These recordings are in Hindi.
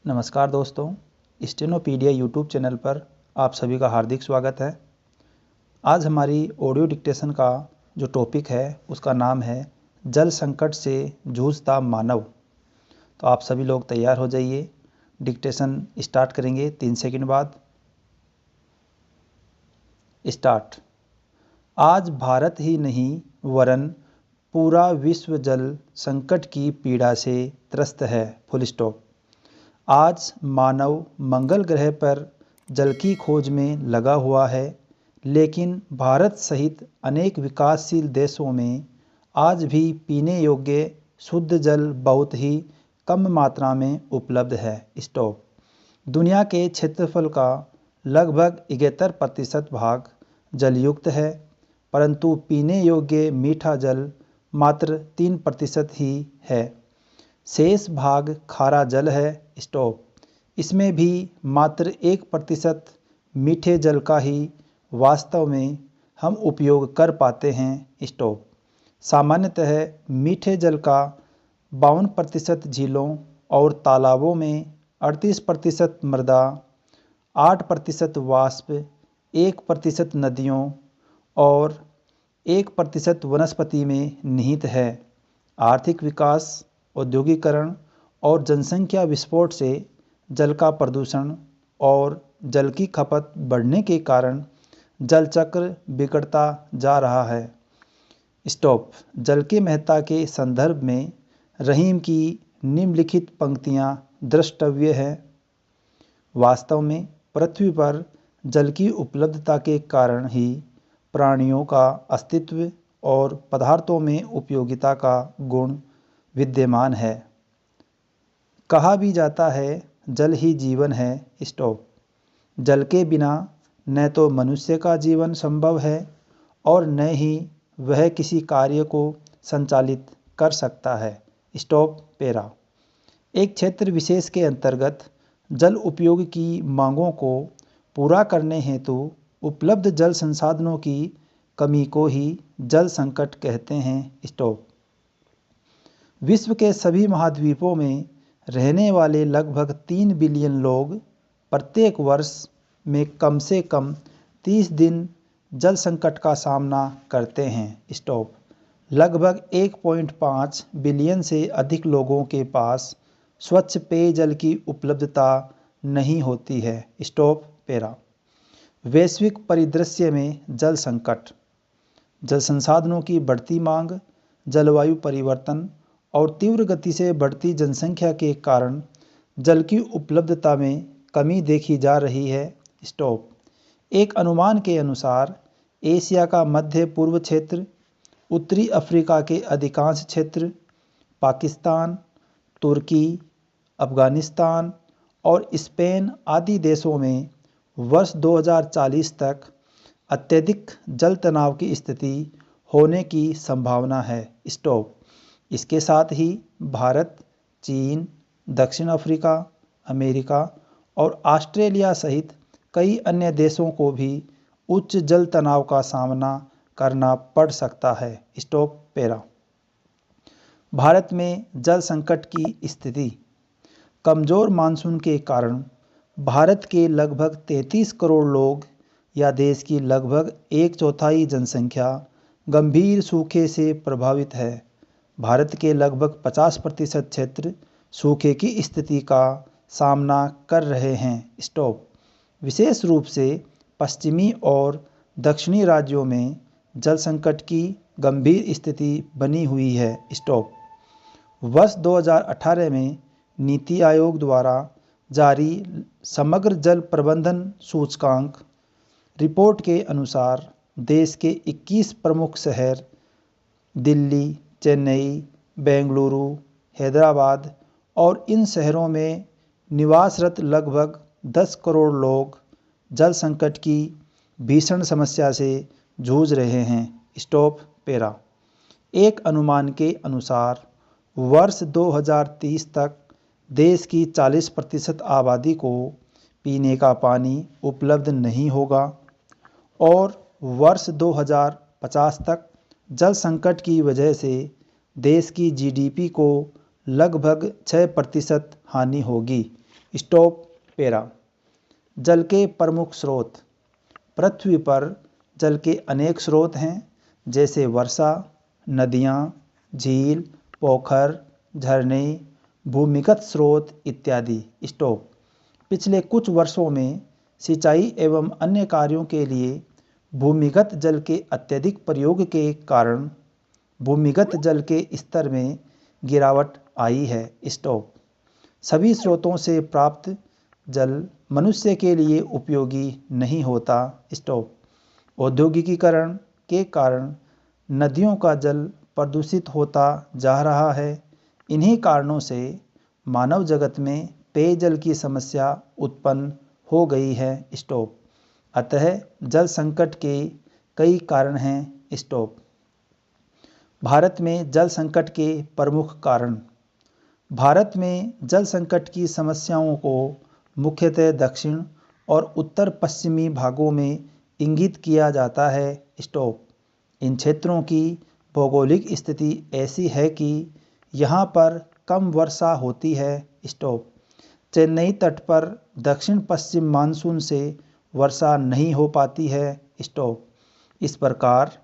नमस्कार दोस्तों, स्टेनोपीडिया यूट्यूब चैनल पर आप सभी का हार्दिक स्वागत है। आज हमारी ऑडियो डिक्टेशन का जो टॉपिक है उसका नाम है जल संकट से जूझता मानव। तो आप सभी लोग तैयार हो जाइए, डिक्टेशन स्टार्ट करेंगे 3 सेकंड बाद। स्टार्ट। आज भारत ही नहीं वरन पूरा विश्व जल संकट की पीड़ा से त्रस्त है। Full stop. आज मानव मंगल ग्रह पर जल की खोज में लगा हुआ है, लेकिन भारत सहित अनेक विकासशील देशों में आज भी पीने योग्य शुद्ध जल बहुत ही कम मात्रा में उपलब्ध है। स्टॉप। दुनिया के क्षेत्रफल का लगभग 71% भाग जलयुक्त है, परंतु पीने योग्य मीठा जल मात्र 3% ही है। शेष भाग खारा जल है। स्टॉप। इसमें भी मात्र 1% मीठे जल का ही वास्तव में हम उपयोग कर पाते हैं। स्टॉप। सामान्यतः मीठे जल का 52% झीलों और तालाबों में, 38% मृदा, 8% वाष्प, 1% नदियों और 1% वनस्पति में निहित है। आर्थिक विकास, औद्योगिकरण और जनसंख्या विस्फोट से जल का प्रदूषण और जल की खपत बढ़ने के कारण जल चक्र बिगड़ता जा रहा है। स्टॉप। जल के महत्ता के संदर्भ में रहीम की निम्नलिखित पंक्तियां द्रष्टव्य है। वास्तव में पृथ्वी पर जल की उपलब्धता के कारण ही प्राणियों का अस्तित्व और पदार्थों में उपयोगिता का गुण विद्यमान है। कहा भी जाता है जल ही जीवन है। स्टॉप। जल के बिना न तो मनुष्य का जीवन संभव है और न ही वह किसी कार्य को संचालित कर सकता है। Stop para. एक क्षेत्र विशेष के अंतर्गत जल उपयोग की मांगों को पूरा करने हेतु उपलब्ध जल संसाधनों की कमी को ही जल संकट कहते हैं। स्टॉप। विश्व के सभी महाद्वीपों में रहने वाले लगभग 3 बिलियन लोग प्रत्येक वर्ष में कम से कम 30 दिन जल संकट का सामना करते हैं। स्टॉप। लगभग 1.5 बिलियन से अधिक लोगों के पास स्वच्छ पेयजल की उपलब्धता नहीं होती है। Stop para. वैश्विक परिदृश्य में जल संकट, जल संसाधनों की बढ़ती मांग, जलवायु परिवर्तन और तीव्र गति से बढ़ती जनसंख्या के कारण जल की उपलब्धता में कमी देखी जा रही है। स्टॉप। एक अनुमान के अनुसार एशिया का मध्य पूर्व क्षेत्र, उत्तरी अफ्रीका के अधिकांश क्षेत्र, पाकिस्तान, तुर्की, अफगानिस्तान और स्पेन आदि देशों में वर्ष 2040 तक अत्यधिक जल तनाव की स्थिति होने की संभावना है। स्टॉप। इसके साथ ही भारत, चीन, दक्षिण अफ्रीका, अमेरिका और ऑस्ट्रेलिया सहित कई अन्य देशों को भी उच्च जल तनाव का सामना करना पड़ सकता है। Stop para. भारत में जल संकट की स्थिति। कमज़ोर मानसून के कारण भारत के लगभग 33 करोड़ लोग या देश की लगभग 1/4 जनसंख्या गंभीर सूखे से प्रभावित है। भारत के लगभग 50% क्षेत्र सूखे की स्थिति का सामना कर रहे हैं। स्टॉप। विशेष रूप से पश्चिमी और दक्षिणी राज्यों में जल संकट की गंभीर स्थिति बनी हुई है। स्टॉप। वर्ष 2018 में नीति आयोग द्वारा जारी समग्र जल प्रबंधन सूचकांक रिपोर्ट के अनुसार देश के 21 प्रमुख शहर दिल्ली, चेन्नई, बेंगलुरु, हैदराबाद और इन शहरों में निवासरत लगभग 10 करोड़ लोग जल संकट की भीषण समस्या से जूझ रहे हैं। Stop para. एक अनुमान के अनुसार वर्ष 2030 तक देश की 40% आबादी को पीने का पानी उपलब्ध नहीं होगा और वर्ष 2050 तक जल संकट की वजह से देश की जीडीपी को लगभग 6% हानि होगी। Stop para. जल के प्रमुख स्रोत। पृथ्वी पर जल के अनेक स्रोत हैं, जैसे वर्षा, नदियाँ, झील, पोखर, झरने, भूमिगत स्रोत इत्यादि। स्टॉप। पिछले कुछ वर्षों में सिंचाई एवं अन्य कार्यों के लिए भूमिगत जल के अत्यधिक प्रयोग के कारण भूमिगत जल के स्तर में गिरावट आई है। स्टॉप। सभी स्रोतों से प्राप्त जल मनुष्य के लिए उपयोगी नहीं होता। स्टॉप। औद्योगिकीकरण के कारण नदियों का जल प्रदूषित होता जा रहा है। इन्हीं कारणों से मानव जगत में पेयजल की समस्या उत्पन्न हो गई है। स्टॉप। अतः जल संकट के कई कारण हैं। स्टॉप। भारत में जल संकट के प्रमुख कारण। भारत में जल संकट की समस्याओं को मुख्यतः दक्षिण और उत्तर पश्चिमी भागों में इंगित किया जाता है। स्टॉप। इन क्षेत्रों की भौगोलिक स्थिति ऐसी है कि यहाँ पर कम वर्षा होती है। स्टॉप। चेन्नई तट पर दक्षिण पश्चिम मानसून से वर्षा नहीं हो पाती है। स्टॉप। इस प्रकार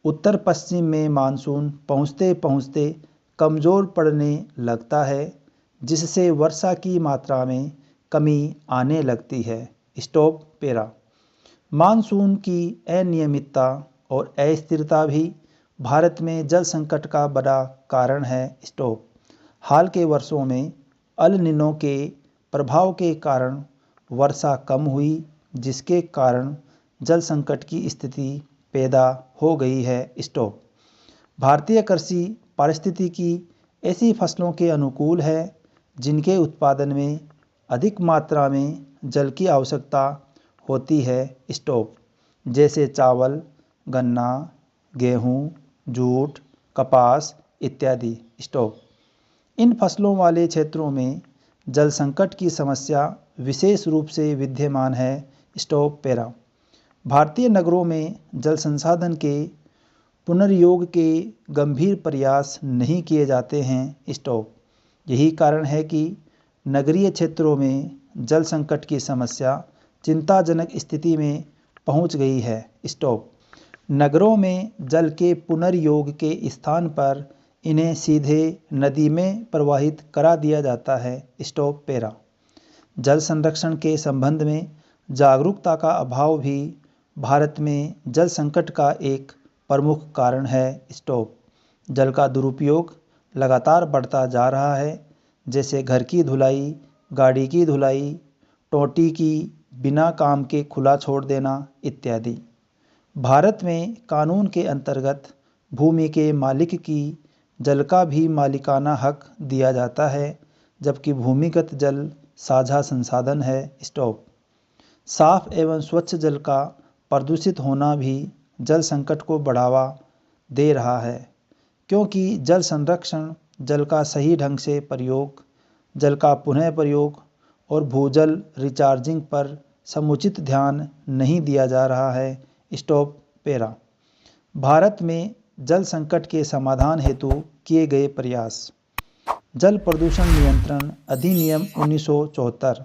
उत्तर पश्चिम में मानसून पहुँचते पहुँचते कमज़ोर पड़ने लगता है, जिससे वर्षा की मात्रा में कमी आने लगती है। Stop para. मानसून की अनियमितता और अस्थिरता भी भारत में जल संकट का बड़ा कारण है। स्टॉप। हाल के वर्षों में अल निनो के प्रभाव के कारण वर्षा कम हुई, जिसके कारण जल संकट की स्थिति पैदा हो गई है। स्टॉप। भारतीय कृषि पारिस्थितिकी ऐसी फसलों के अनुकूल है जिनके उत्पादन में अधिक मात्रा में जल की आवश्यकता होती है। स्टॉप। जैसे चावल, गन्ना, गेहूँ, जूट, कपास इत्यादि। स्टॉप। इन फसलों वाले क्षेत्रों में जल संकट की समस्या विशेष रूप से विद्यमान है। Stop para. भारतीय नगरों में जल संसाधन के पुनर्योग के गंभीर प्रयास नहीं किए जाते हैं। स्टॉप। यही कारण है कि नगरीय क्षेत्रों में जल संकट की समस्या चिंताजनक स्थिति में पहुंच गई है। स्टॉप। नगरों में जल के पुनर्योग के स्थान पर इन्हें सीधे नदी में प्रवाहित करा दिया जाता है। Stop para. जल संरक्षण के संबंध में जागरूकता का अभाव भी भारत में जल संकट का एक प्रमुख कारण है। स्टॉप। जल का दुरुपयोग लगातार बढ़ता जा रहा है, जैसे घर की धुलाई, गाड़ी की धुलाई, टोंटी की बिना काम के खुला छोड़ देना इत्यादि। भारत में कानून के अंतर्गत भूमि के मालिक की जल का भी मालिकाना हक दिया जाता है, जबकि भूमिगत जल साझा संसाधन है। स्टॉप। साफ एवं स्वच्छ जल का प्रदूषित होना भी जल संकट को बढ़ावा दे रहा है, क्योंकि जल संरक्षण, जल का सही ढंग से प्रयोग, जल का पुनः प्रयोग और भूजल रिचार्जिंग पर समुचित ध्यान नहीं दिया जा रहा है। Stop para. भारत में जल संकट के समाधान हेतु किए गए प्रयास। जल प्रदूषण नियंत्रण अधिनियम 1974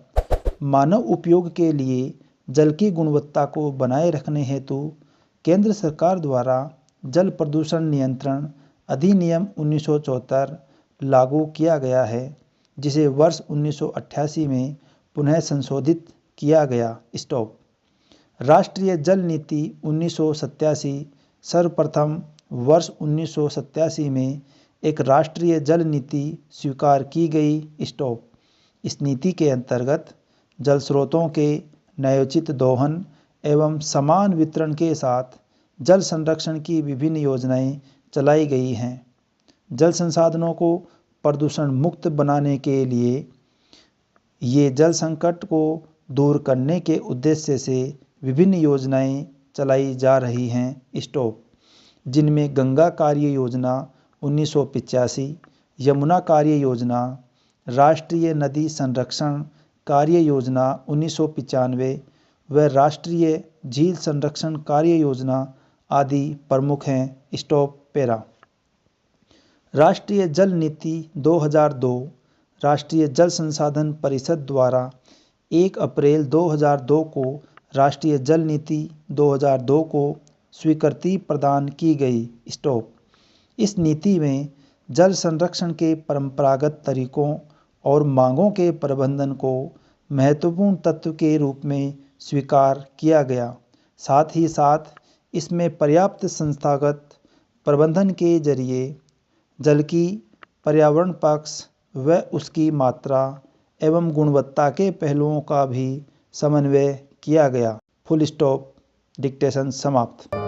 मानव उपयोग के लिए जल की गुणवत्ता को बनाए रखने हेतु केंद्र सरकार द्वारा जल प्रदूषण नियंत्रण अधिनियम 1974 लागू किया गया है, जिसे वर्ष 1988 में पुनः संशोधित किया गया। स्टॉप। राष्ट्रीय जल नीति 1987 सर्वप्रथम वर्ष 1987 में एक राष्ट्रीय जल नीति स्वीकार की गई। स्टॉप। इस नीति के अंतर्गत जल स्रोतों के न्यायोचित दोहन एवं समान वितरण के साथ जल संरक्षण की विभिन्न योजनाएं चलाई गई हैं। जल संसाधनों को प्रदूषण मुक्त बनाने के लिए ये जल संकट को दूर करने के उद्देश्य से विभिन्न योजनाएं चलाई जा रही हैं। स्टॉप। जिनमें गंगा कार्य योजना 1985, यमुना कार्य योजना, राष्ट्रीय नदी संरक्षण कार्य योजना 1995 व राष्ट्रीय झील संरक्षण कार्य योजना आदि प्रमुख हैं। Stop para. राष्ट्रीय जल नीति 2002 राष्ट्रीय जल संसाधन परिषद द्वारा 1 अप्रैल 2002 को राष्ट्रीय जल नीति 2002 को स्वीकृति प्रदान की गई। स्टॉप। इस नीति में जल संरक्षण के परंपरागत तरीकों और मांगों के प्रबंधन को महत्वपूर्ण तत्व के रूप में स्वीकार किया गया। साथ ही साथ इसमें पर्याप्त संस्थागत प्रबंधन के जरिए जल की पर्यावरण पक्ष व उसकी मात्रा एवं गुणवत्ता के पहलुओं का भी समन्वय किया गया। Full stop. डिक्टेशन समाप्त।